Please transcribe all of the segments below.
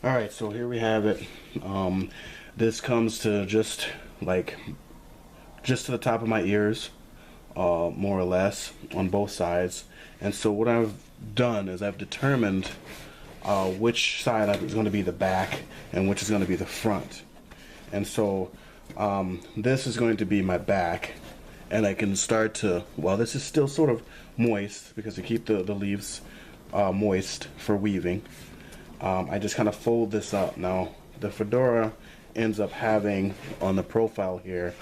All right, so here we have it. This comes to just to the top of my ears, more or less, on both sides. And so what I've done is I've determined which side is going to be the back and which is going to be the front. And so this is going to be my back, and I can start to, while this is still sort of moist, because to keep the leaves moist for weaving, I just kind of fold this up. Now the fedora ends up having, on the profile here,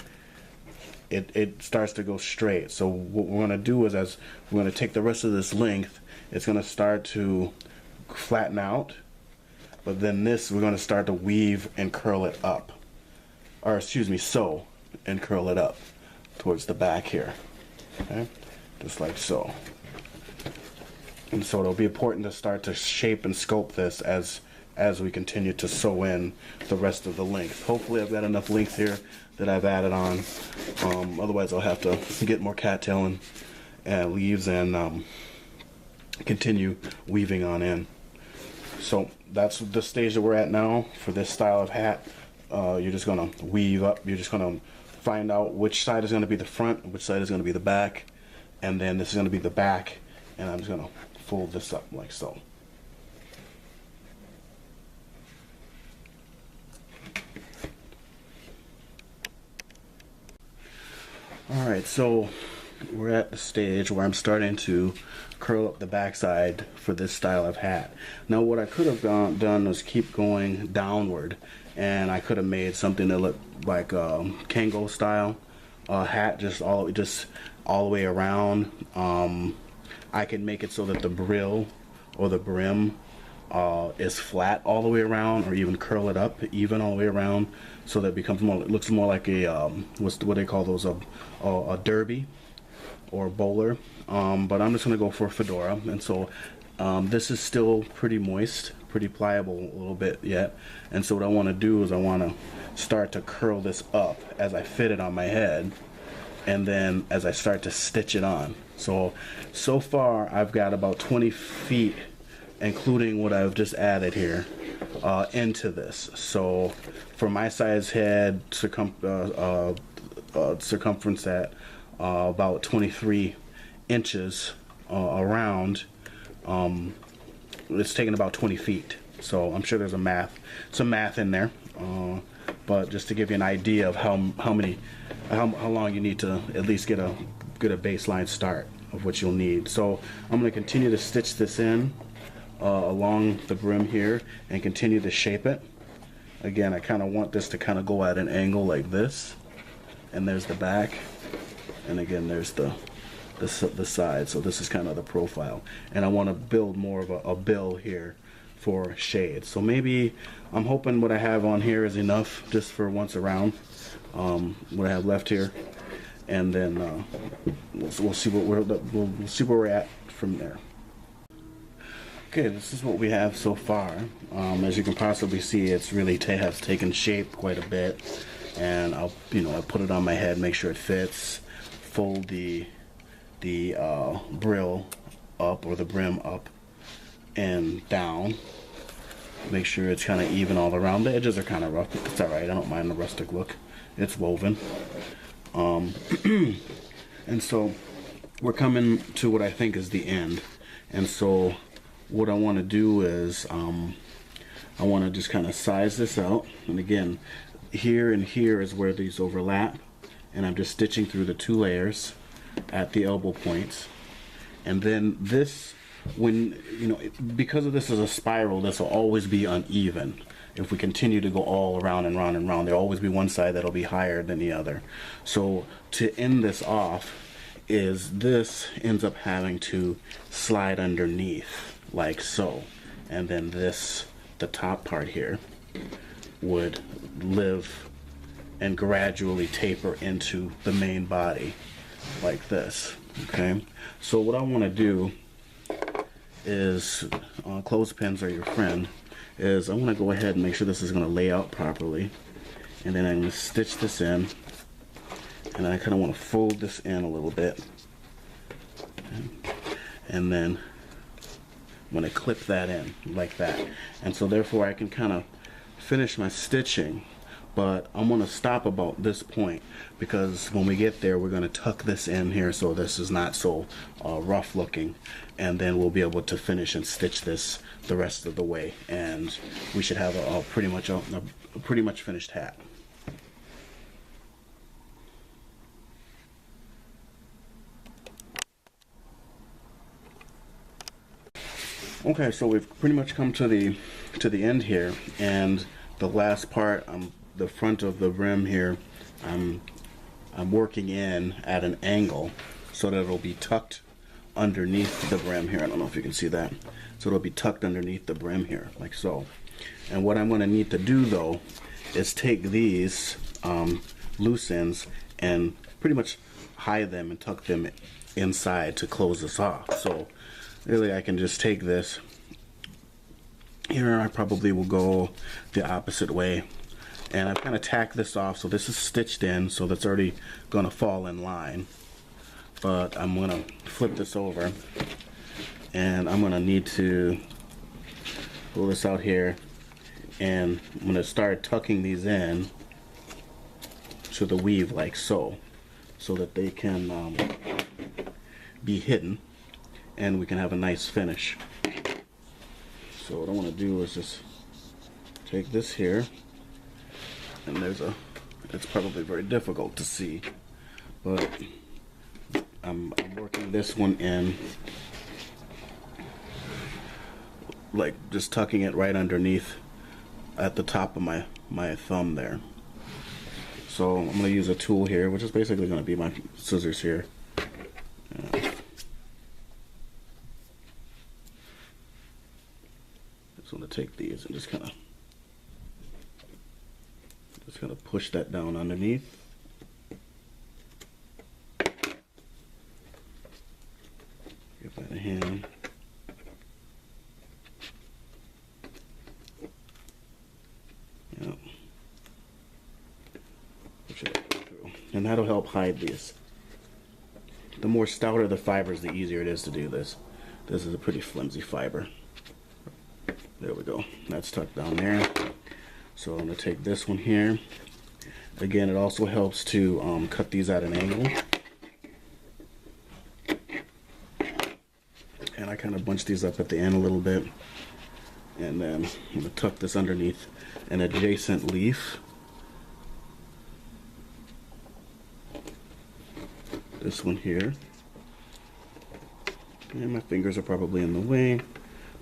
it starts to go straight. So what we're going to do is, as we're going to take the rest of this length, it's going to start to flatten out, but then this we're going to start to weave and curl it up, or excuse me, sew and curl it up towards the back here, okay, just like so. And so it'll be important to start to shape and sculpt this as we continue to sew in the rest of the length. Hopefully I've got enough length here that I've added on. Otherwise I'll have to get more cattail and leaves and continue weaving on in. So that's the stage that we're at now for this style of hat. You're just going to weave up. You're just going to find out which side is going to be the front and which side is going to be the back. And then this is going to be the back. And I'm just going to fold this up like so. Alright, so we're at the stage where I'm starting to curl up the backside for this style of hat. Now what I could have done was keep going downward, and I could have made something that looked like a Kango style hat, just all the way around. I can make it so that the brill or the brim is flat all the way around, or even curl it up even all the way around, so that it becomes more, it looks more like a what they call those, a derby or bowler. But I'm just gonna go for a fedora, and so this is still pretty moist, pretty pliable a little bit yet. And so what I want to do is I want to start to curl this up as I fit it on my head, and then as I start to stitch it on. So far I've got about 20 feet, including what I've just added here, into this. So for my size head, circumference at about 23 inches around, it's taking about 20 feet. So I'm sure there's some math in there, but just to give you an idea of how long you need to at least get a baseline start of what you'll need. So I'm going to continue to stitch this in along the brim here and continue to shape it. Again, I kind of want this to kind of go at an angle like this, and there's the back, and again there's the side. So this is kind of the profile, and I want to build more of a bill here for shade. So maybe I'm hoping what I have on here is enough just for once around, what I have left here, and then we'll see we'll see where we're at from there. Okay, this is what we have so far. As you can possibly see, it's really has taken shape quite a bit, and I'll put it on my head, make sure it fits, fold the brill up, or the brim up and down, make sure it's kind of even all around. The edges are kind of rough, but it's alright. I don't mind the rustic look. It's woven. And so we're coming to what I think is the end. And so what I want to do is I want to just kind of size this out. And again, here and here is where these overlap, and I'm just stitching through the 2 layers at the elbow points. And then this, when because of this is a spiral, this will always be uneven. If we continue to go all around and round and round, there'll always be one side that'll be higher than the other. So to end this off, is this ends up having to slide underneath like so, and then this, the top part here, would live and gradually taper into the main body like this. Okay, so what I want to do is, clothespins are your friend, is I want to go ahead and make sure this is going to lay out properly, and then I'm going to stitch this in, and I kind of want to fold this in a little bit, and then I'm going to clip that in like that. And so therefore I can kind of finish my stitching, but I'm going to stop about this point because when we get there we're going to tuck this in here so this is not so rough looking, and then we'll be able to finish and stitch this the rest of the way, and we should have a pretty much finished hat. Okay, so we've pretty much come to the end here, and the last part, the front of the brim here, I'm working in at an angle so that it'll be tucked underneath the brim here. I don't know if you can see that. So it'll be tucked underneath the brim here, like so. And what I'm going to need to do though is take these loose ends and pretty much hide them and tuck them inside to close this off. So really I can just take this here. I probably will go the opposite way, and I've kind of tacked this off so this is stitched in, so that's already going to fall in line. But I'm going to flip this over, and I'm going to need to pull this out here, and I'm going to start tucking these in to the weave like so that they can be hidden and we can have a nice finish. So what I want to do is just take this here, and it's probably very difficult to see, but I'm working this one in, like just tucking it right underneath at the top of my thumb there. So I'm going to use a tool here, which is basically going to be my scissors here. Just want to take these and just kind of push that down underneath. Give that a hand. Yep. Push it up through. And that'll help hide these. The more stouter the fibers, the easier it is to do this. This is a pretty flimsy fiber. There we go. That's tucked down there. So I'm going to take this one here. Again, it also helps to cut these at an angle. And I kind of bunch these up at the end a little bit. And then I'm going to tuck this underneath an adjacent leaf. This one here. And my fingers are probably in the way,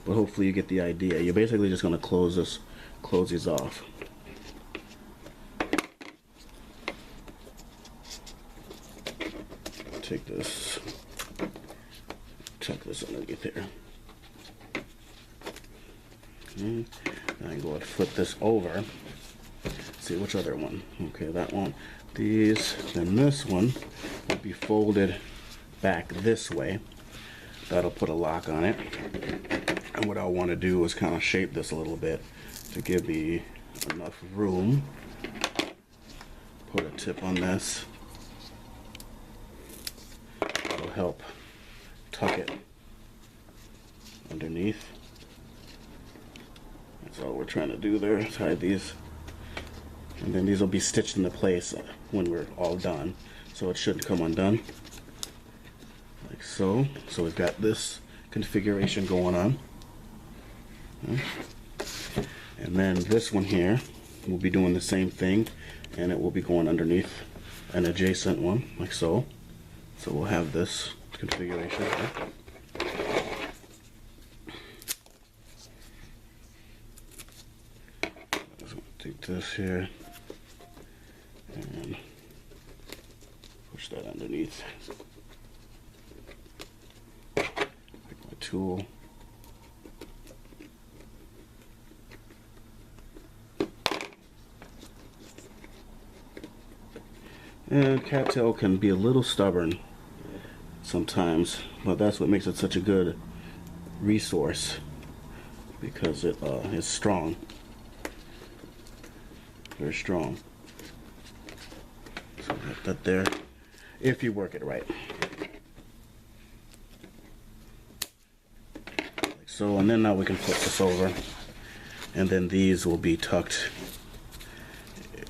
but hopefully you get the idea. You're basically just going to close these off. Take this, tuck this underneath here. And I go and flip this over. See which other one. Okay, that one. These, then this one will be folded back this way. That'll put a lock on it. And what I want to do is kind of shape this a little bit to give me enough room. Put a tip on this. That'll help tuck it underneath. That's all we're trying to do there, is hide these. And then these will be stitched into place when we're all done. So it shouldn't come undone. Like so. So we've got this configuration going on. And then this one here will be doing the same thing, and it will be going underneath an adjacent one, like so. So we'll have this configuration. So take this here and push that underneath. Take my tool. And cattail can be a little stubborn sometimes, but that's what makes it such a good resource, because it is strong, very strong. So get that there, if you work it right, like So, and then now we can flip this over, and then these will be tucked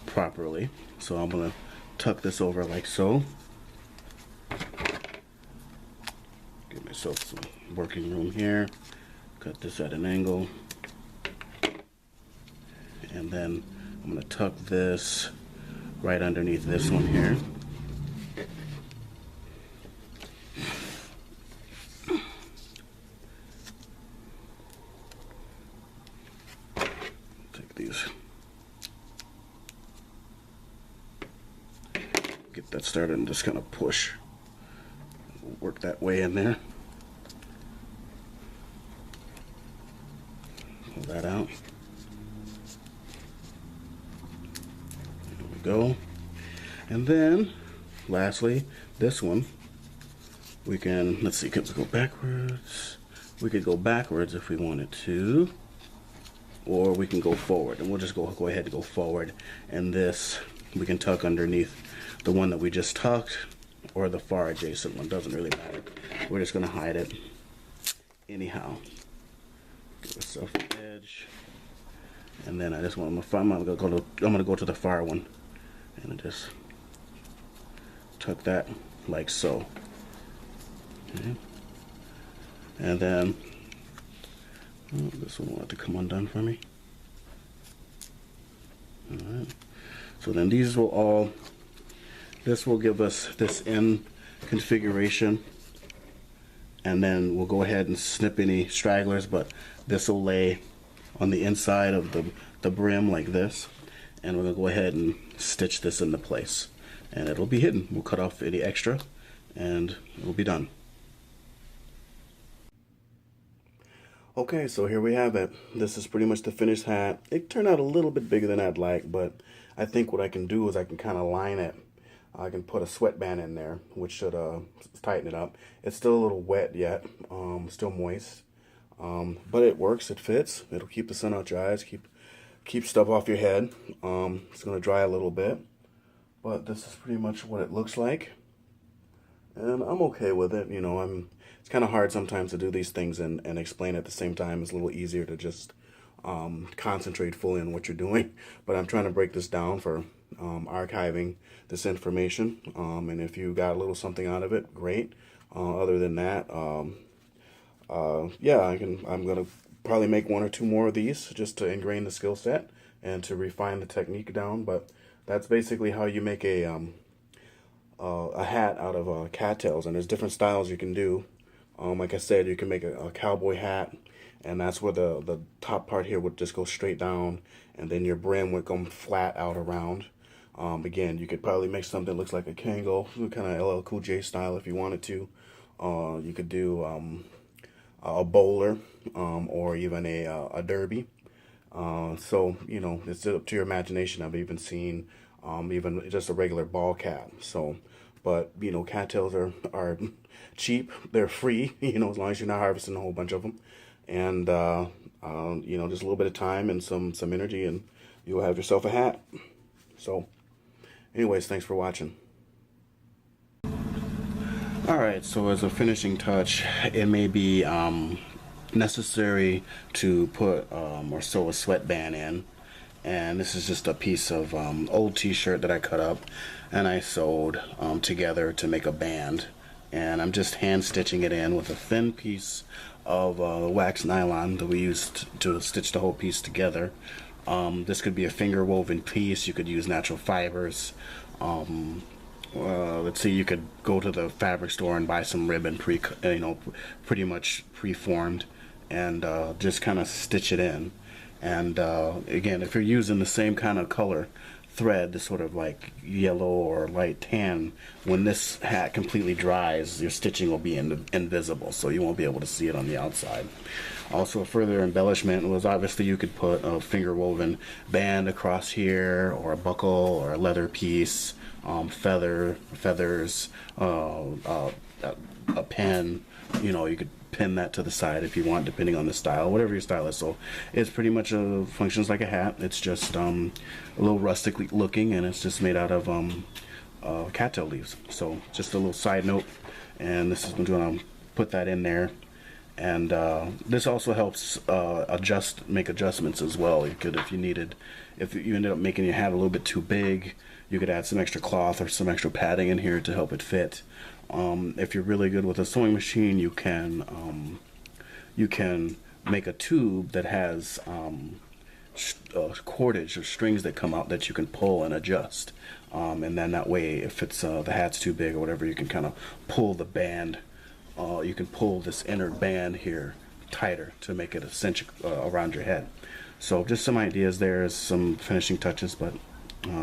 properly. So I'm gonna tuck this over like so. Give myself some working room here. Cut this at an angle. And then I'm gonna tuck this right underneath this one here. Take these. Get that started and just kind of push. Work that way in there. Pull that out. There we go. And then, lastly, this one, we can, let's see, let's go backwards. We could go backwards if we wanted to, or we can go forward, and we'll just go ahead and go forward. And this, we can tuck underneath the one that we just tucked, or the far adjacent one, doesn't really matter. We're just gonna hide it anyhow. Give myself an edge, and then I just want to I'm gonna go to the far one, and just tuck that like so. Okay. And then this one will have to come undone for me. All right. So then these will all. This will give us this end configuration, and then we'll go ahead and snip any stragglers, but this will lay on the inside of the brim like this, and we're gonna go ahead and stitch this into place, and it'll be hidden. We'll cut off any extra and it'll be done. Okay, so here we have it. This is pretty much the finished hat. It turned out a little bit bigger than I'd like, but I think what I can do is I can kind of line it. I can put a sweatband in there, which should tighten it up. It's still a little wet yet, still moist, but it works. It fits. It'll keep the sun out your eyes, keep stuff off your head. It's gonna dry a little bit, but this is pretty much what it looks like, and I'm okay with it. You know, it's kind of hard sometimes to do these things and explain at the same time. It's a little easier to just concentrate fully on what you're doing, but I'm trying to break this down for archiving this information, and if you got a little something out of it, great. Other than that, yeah, I'm gonna probably make 1 or 2 more of these just to ingrain the skill set and to refine the technique down. But that's basically how you make a hat out of cattails, and there's different styles you can do. Like I said, you can make a cowboy hat, and that's where the top part here would just go straight down, and then your brim would come flat out around. Again, you could probably make something that looks like a Kango, kind of LL Cool J style if you wanted to. You could do a bowler, or even a derby. So, you know, it's up to your imagination. I've even seen even just a regular ball cap. So, but, you know, cattails are cheap. They're free, you know, as long as you're not harvesting a whole bunch of them. And, you know, just a little bit of time and some energy, and you'll have yourself a hat. So, anyways, thanks for watching. Alright, so as a finishing touch, it may be necessary to put or sew a sweatband in. And this is just a piece of old t-shirt that I cut up and I sewed together to make a band. And I'm just hand stitching it in with a thin piece of wax nylon that we used to stitch the whole piece together. This could be a finger woven piece. You could use natural fibers. Let's see, you could go to the fabric store and buy some ribbon pretty much preformed, and just kind of stitch it in. And again, if you're using the same kind of color thread, this sort of like yellow or light tan, when this hat completely dries, your stitching will be invisible, so you won't be able to see it on the outside. Also, a further embellishment was obviously you could put a finger woven band across here, or a buckle, or a leather piece, feathers, a pen. You know, you could pin that to the side if you want, depending on the style, whatever your style is. So it's pretty much functions like a hat. It's just a little rustic looking, and it's just made out of cattail leaves. So just a little side note, and this is going to put that in there. And this also helps make adjustments as well. You could, if you needed, if you ended up making your hat a little bit too big, you could add some extra cloth or some extra padding in here to help it fit. If you're really good with a sewing machine, you can make a tube that has cordage or strings that come out that you can pull and adjust. And then that way, if it's the hat's too big or whatever, you can kind of pull the band. You can pull this inner band here tighter to make it a cinch around your head. So just some ideas there, some finishing touches, but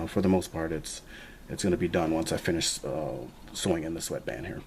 for the most part, it's going to be done once I finish sewing in the sweatband here.